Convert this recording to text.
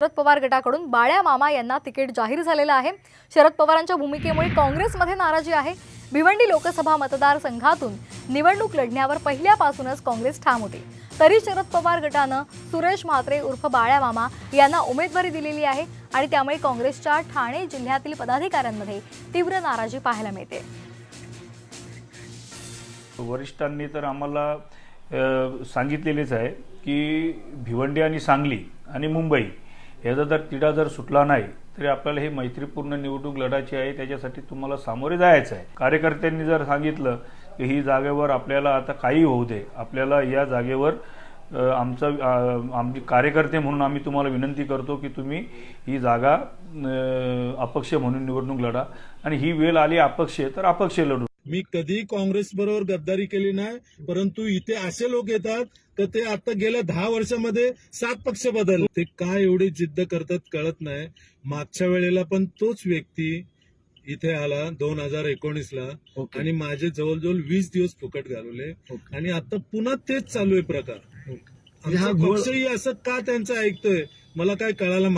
शरद पवार गटाकडून बाळ्या मामा यांना तिकीट जाहीर झालेलं आहे। शरद पवारांच्या भूमिकेमुळे काँग्रेसमध्ये नाराजी आहे। भिवंडी लोकसभा मतदारसंघातून निवडणूक लढण्यावर पहिल्यापासूनच काँग्रेस ठाम होती। तरी शरद पवार गटाने सुरेश म्हात्रे उर्फ बाळ्या मामा यांना उमेदवारी दिलेली आहे आणि त्यामुळे काँग्रेसच्या ठाणे जिल्ह्यातील पदाधिकाऱ्यांमध्ये तीव्र नाराजी पाहायला मिळते। वरिष्ठांनी तर आम्हाला सांगितलेलेच आहे की भिवंडी आणि सांगली आणि मुंबई याचा जर तिढा जर सुटला नाही तरी आपल्याला ही मैत्रीपूर्ण निवडणूक लढायची आहे। त्याच्यासाठी तुम्हाला सामोरे जायचं आहे। कार्यकर्त्यांनी जर सांगितलं की ही जागेवर आपल्याला आता काही होऊ दे, आपल्याला या जागेवर आमचे कार्यकर्ते म्हणून आम्ही तुम्हाला विनंती करतो की तुम्ही ही जागा अपक्ष म्हणून निवडणूक लढा आणि ही वेळ आली अपक्ष तर अपक्ष लढू। मी कधी काँग्रेस बरोबर गद्दारी केली नाही, परंतु इथे असे लोक येतात तर ते आता गेल्या 10 वर्षामध्ये 7 पक्ष बदलले। ते काय एवढी जिद्द करतात कळत नाही। मागच्या वेळेला पण तोच व्यक्ती इथे आला 2019 ला आणि माझे जवळजवळ 20 दिवस फुकट घालवले आणि आता पुन्हा तेच चालू आहे प्रकार। आमचा पक्षही असं का त्यांचं ऐकतोय मला काय कळायला